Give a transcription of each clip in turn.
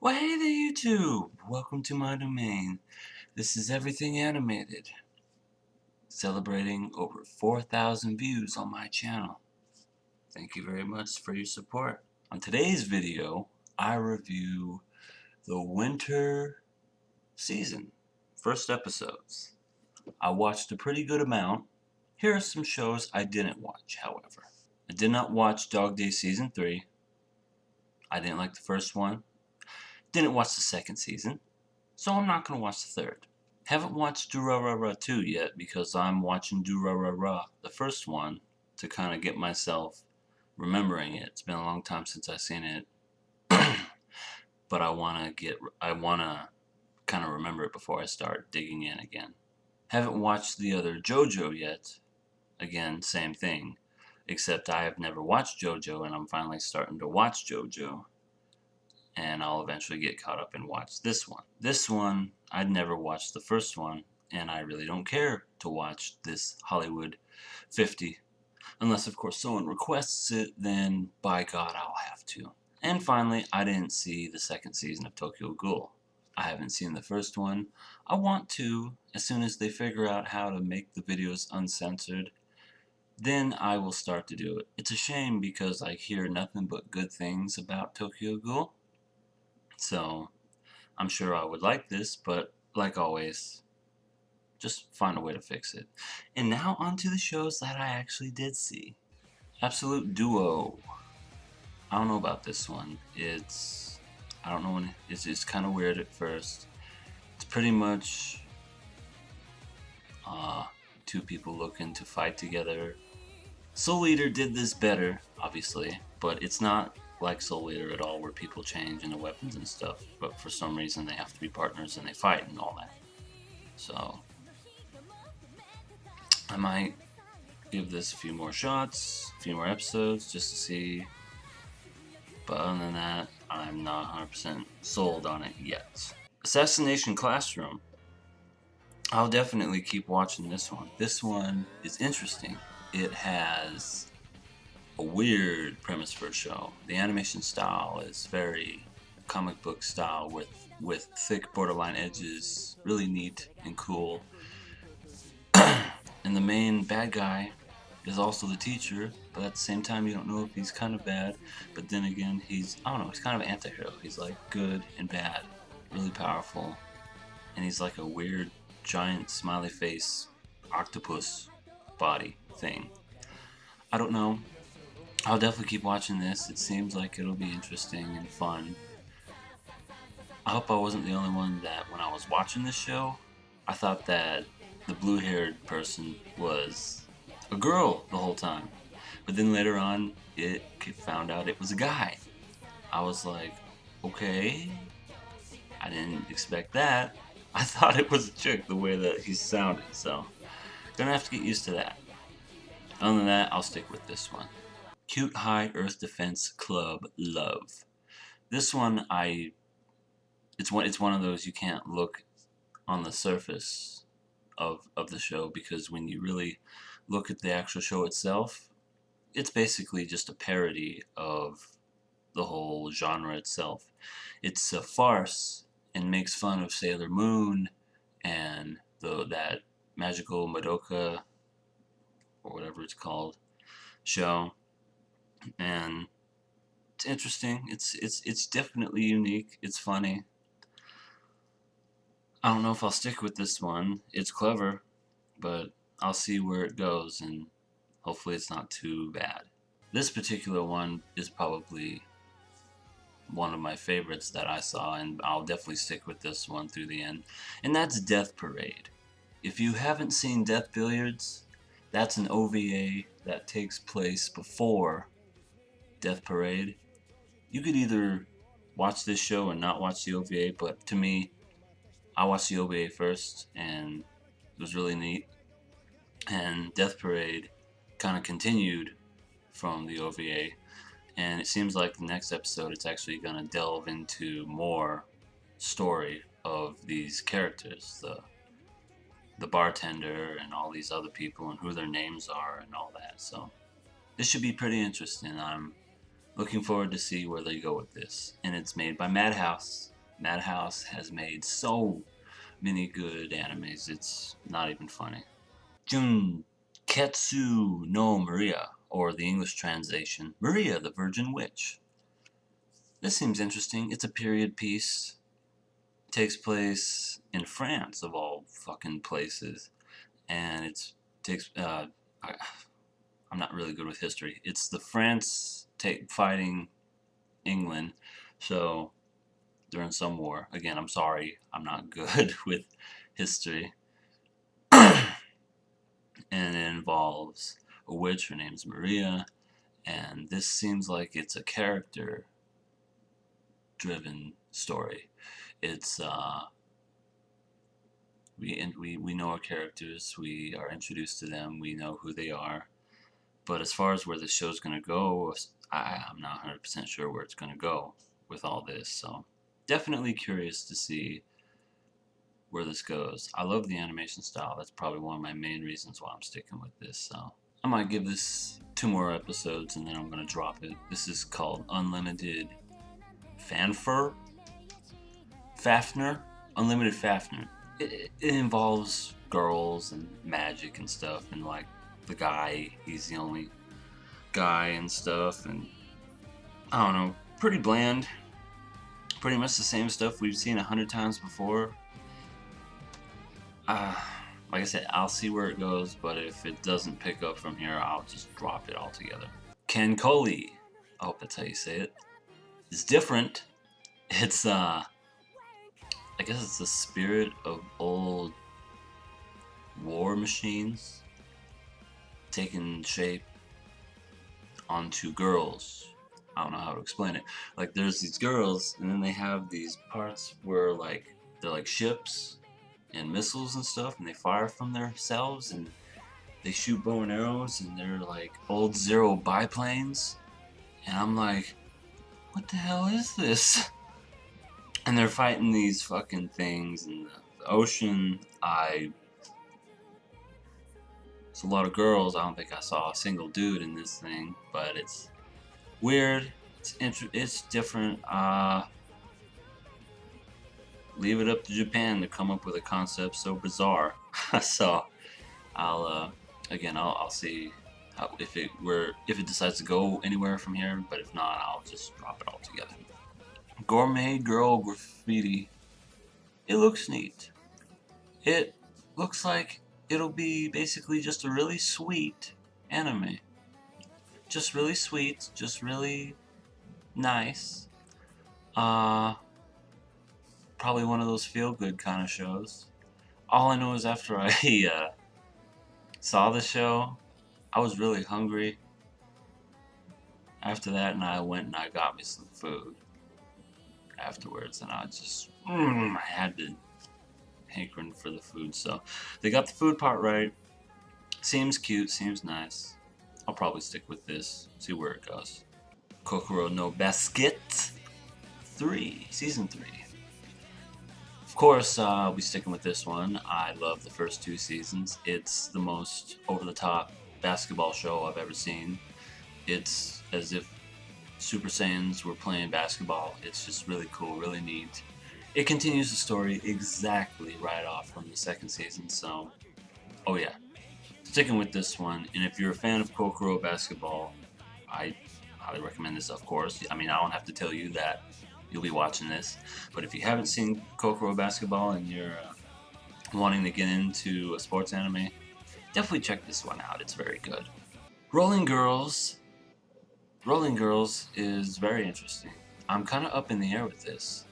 Well, hey there, YouTube! Welcome to my domain. This is Everything Animated, celebrating over 4,000 views on my channel. Thank you very much for your support. On today's video, I review the winter season, first episodes. I watched a pretty good amount. Here are some shows I didn't watch, however. I did not watch Dog Day Season 3. I didn't like the first one. Didn't watch the second season. So I'm not going to watch the third. Haven't watched Durarara 2 yet because I'm watching Durarara, the first one, to kind of get myself remembering it. It's been a long time since I've seen it. But I want to kind of remember it before I start digging in again. Haven't watched the other JoJo yet. Again, same thing. Except I have never watched JoJo and I'm finally starting to watch JoJo. And I'll eventually get caught up and watch this one. This one, I'd never watched the first one, and I really don't care to watch this Hollywood 50. Unless, of course, someone requests it, then by God, I'll have to. And finally, I didn't see the second season of Tokyo Ghoul. I haven't seen the first one. I want to, as soon as they figure out how to make the videos uncensored, then I will start to do it. It's a shame because I hear nothing but good things about Tokyo Ghoul. So, I'm sure I would like this, but like always, just find a way to fix it. And now on to the shows that I actually did see. Absolute Duo. I don't know about this one. I don't know when, it's kind of weird at first. It's pretty much two people looking to fight together. Soul Eater did this better, obviously, but it's not like Soul Eater at all, where people change into weapons and stuff, but for some reason they have to be partners and they fight and all that. So I might give this a few more shots, a few more episodes, just to see, but other than that, I'm not 100% sold on it yet. Assassination Classroom. I'll definitely keep watching this one. This one is interesting. It has a weird premise for a show. The animation style is very comic book style with thick borderline edges, really neat and cool. And the main bad guy is also the teacher, but at the same time you don't know if he's kind of bad, but then again he's kind of an anti-hero. He's like good and bad, really powerful, and he's like a weird giant smiley face octopus body thing. I don't know. I'll definitely keep watching this. It seems like it'll be interesting and fun. I hope I wasn't the only one that when I was watching this show, I thought that the blue-haired person was a girl the whole time. But then later on, it found out it was a guy. I was like, okay, I didn't expect that. I thought it was a chick the way that he sounded, so gonna have to get used to that. Other than that, I'll stick with this one. Cute High Earth Defense Club Love. This one, it's one of those you can't look on the surface of the show, because when you really look at the actual show itself, it's basically just a parody of the whole genre itself. It's a farce and makes fun of Sailor Moon and that Magical Madoka, or whatever it's called, show. And it's interesting. It's definitely unique. It's funny. I don't know if I'll stick with this one. It's clever, but I'll see where it goes, and hopefully it's not too bad. This particular one is probably one of my favorites that I saw, and I'll definitely stick with this one through the end. And that's Death Parade. If you haven't seen Death Billiards, that's an OVA that takes place before Death Parade. You could either watch this show and not watch the OVA, but to me, I watched the OVA first and it was really neat. And Death Parade kind of continued from the OVA, and it seems like the next episode it's actually going to delve into more story of these characters, the bartender and all these other people and who their names are and all that. So this should be pretty interesting. I'm looking forward to see where they go with this. And it's made by Madhouse. Madhouse has made so many good animes, it's not even funny. Junketsu no Maria, or the English translation, Maria the Virgin Witch. This seems interesting. It's a period piece. It takes place in France, of all fucking places. And takes, I'm not really good with history. It's the France fighting England. So during some war. Again, I'm sorry, I'm not good with history. And it involves a witch, her name's Maria, and this seems like it's a character driven story. It's we know our characters, we are introduced to them, we know who they are. But as far as where the show's gonna go, I'm not 100% sure where it's gonna go with all this. So definitely curious to see where this goes. I love the animation style. That's probably one of my main reasons why I'm sticking with this. So I might give this 2 more episodes and then I'm gonna drop it. This is called Unlimited Fafner. Unlimited Fafner. It involves girls and magic and stuff, and like the guy, he's the only guy and stuff, and I don't know, pretty bland. Pretty much the same stuff we've seen 100 times before. Like I said, I'll see where it goes, but if it doesn't pick up from here, I'll just drop it altogether. Kenkoli, I hope that's how you say it. It's different. It's I guess it's the spirit of old war machines taking shape onto girls. I don't know how to explain it. Like there's these girls, and then they have these parts where like they're like ships and missiles and stuff, and they fire from themselves, and they shoot bow and arrows, and they're like old Zero biplanes. And I'm like, what the hell is this? And they're fighting these fucking things in the ocean. It's a lot of girls. I don't think I saw a single dude in this thing, but it's weird. It's different. Leave it up to Japan to come up with a concept so bizarre. So I'll see if it decides to go anywhere from here. But if not, I'll just drop it all together. Gourmet Girl Graffiti. It looks neat. It looks like it'll be basically just a really sweet anime. Just really sweet, just really nice. Probably one of those feel-good kind of shows. All I know is after I saw the show, I was really hungry after that, and I went and I got me some food afterwards, and I had to hankering for the food. So they got the food part right. Seems cute, seems nice. I'll probably stick with this, see where it goes. Kokoro no Basket 3, Season 3. Of course, I'll be sticking with this one. I love the first 2 seasons. It's the most over-the-top basketball show I've ever seen. It's as if Super Saiyans were playing basketball. It's just really cool, really neat. It continues the story exactly right off from the 2nd season, so, oh yeah. Sticking with this one, and if you're a fan of Kokoro basketball, I highly recommend this, of course. I mean, I don't have to tell you that you'll be watching this, but if you haven't seen Kokoro basketball and you're wanting to get into a sports anime, definitely check this one out. It's very good. Rolling Girls is very interesting. I'm kind of up in the air with this.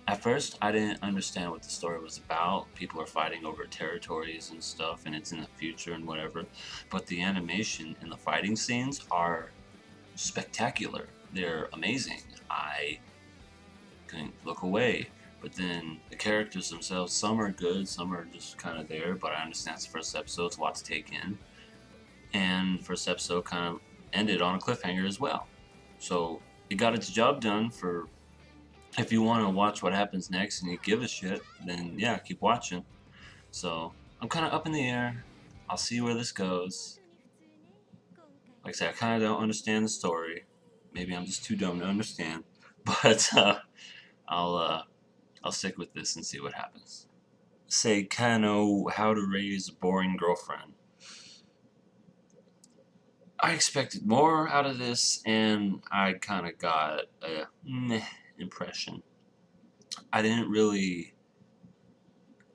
At first, I didn't understand what the story was about. People are fighting over territories and stuff, and it's in the future and whatever. But the animation and the fighting scenes are spectacular. They're amazing. I couldn't look away. But then the characters themselves, some are good, some are just kind of there. But I understand it's the first episode, it's a lot to take in. And first episode kind of ended on a cliffhanger as well. So it got its job done for... If you want to watch what happens next and you give a shit, then yeah, keep watching. So, I'm kind of up in the air. I'll see where this goes. Like I said, I kind of don't understand the story. Maybe I'm just too dumb to understand. But, I'll I'll stick with this and see what happens. Say Kano, How to Raise a Boring Girlfriend. I expected more out of this, and I kind of got a meh impression. I didn't really,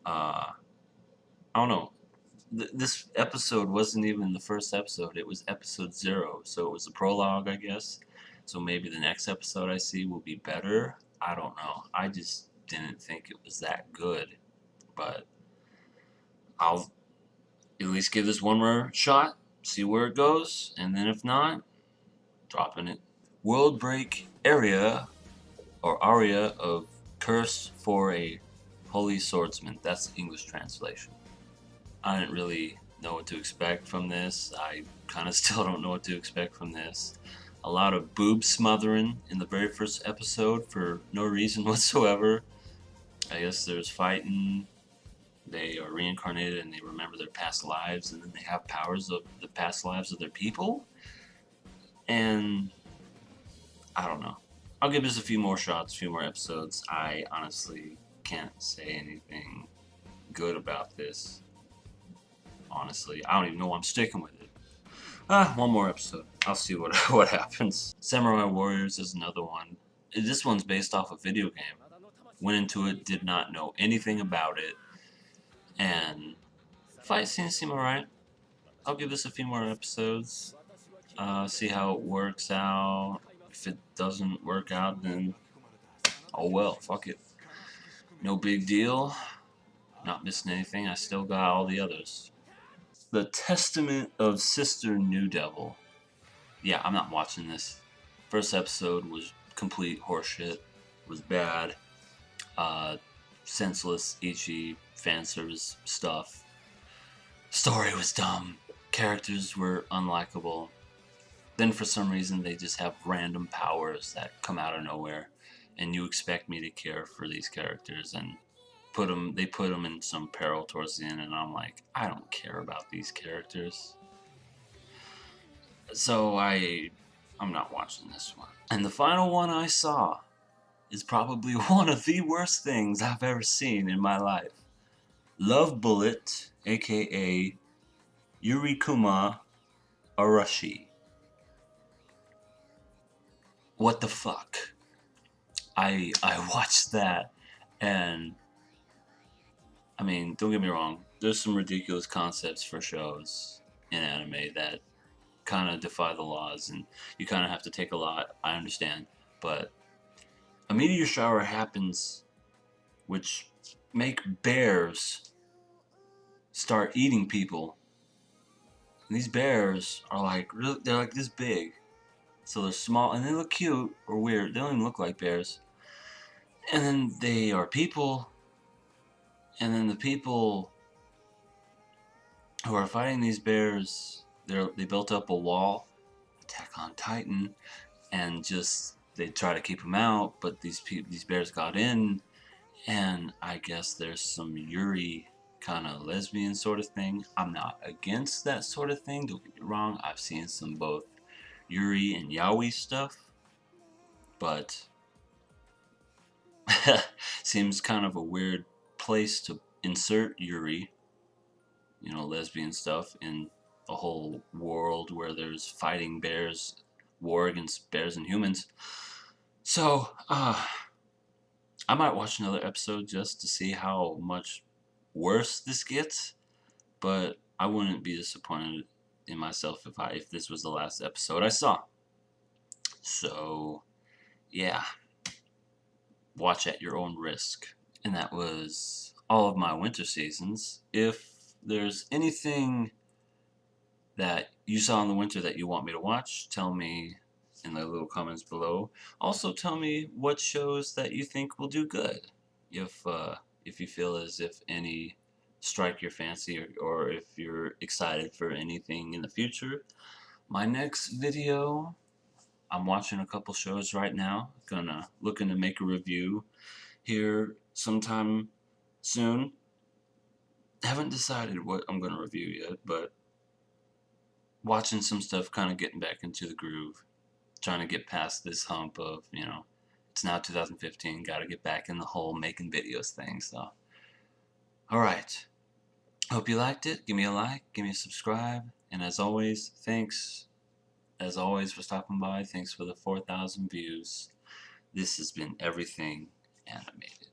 I don't know. This episode wasn't even the first episode. It was episode 0, so it was a prologue, I guess. So maybe the next episode I see will be better. I don't know. I just didn't think it was that good, but I'll at least give this one more shot, see where it goes, and then if not, dropping it. World Break Area, or Aria of Curse for a Holy Swordsman. That's the English translation. I didn't really know what to expect from this. I kind of still don't know what to expect from this. A lot of boob smothering in the very first episode for no reason whatsoever. I guess there's fighting. They are reincarnated and they remember their past lives, and then they have powers of the past lives of their people. And I don't know. I'll give this a few more shots, a few more episodes. I honestly can't say anything good about this. Honestly, I don't even know why I'm sticking with it. One more episode. I'll see what what happens. Samurai Warriors is another one. This one's based off a video game. Went into it, did not know anything about it, and fight scenes seem alright. I'll give this a few more episodes. See how it works out. If it doesn't work out, then oh well, fuck it. No big deal. Not missing anything. I still got all the others. The Testament of Sister New Devil. Yeah, I'm not watching this. First episode was complete horseshit. Was bad. Senseless, itchy, fan service stuff. Story was dumb. Characters were unlikable. Then for some reason they just have random powers that come out of nowhere, and you expect me to care for these characters, and they put them in some peril towards the end, and I'm like, I don't care about these characters. So I'm not watching this one. And the final one I saw is probably one of the worst things I've ever seen in my life. Love Bullet, aka Yurikuma Arashi. What the fuck? I watched that, and I mean, don't get me wrong, there's some ridiculous concepts for shows in anime that kind of defy the laws, and you kind of have to take a lot, I understand, but a meteor shower happens which make bears start eating people. And these bears are like, they're like this big, so they're small, and they look cute or weird. They don't even look like bears. And then they are people, and then the people who are fighting these bears, they built up a wall, Attack on Titan, and just they try to keep them out, but these bears got in, and I guess there's some Yuri kind of lesbian sort of thing. I'm not against that sort of thing, don't get me wrong. I've seen some both Yuri and yaoi stuff, but seems kind of a weird place to insert Yuri, lesbian stuff, in a whole world where there's fighting bears, war against bears and humans. So, I might watch another episode just to see how much worse this gets, but I wouldn't be disappointed in myself if this was the last episode I saw. So, yeah, watch at your own risk. And that was all of my winter seasons. If there's anything that you saw in the winter that you want me to watch, tell me in the little comments below. Also tell me what shows that you think will do good. If you feel as if any strike your fancy, or if you're excited for anything in the future. My next video, I'm watching a couple shows right now. Looking to make a review here sometime soon. Haven't decided what I'm gonna review yet, but watching some stuff, kind of getting back into the groove, trying to get past this hump of, it's now 2015. Gotta get back in the whole making videos thing. So, alright. Hope you liked it. Give me a like, give me a subscribe, and as always, thanks as always for stopping by. Thanks for the 4,000 views. This has been Everything Animated.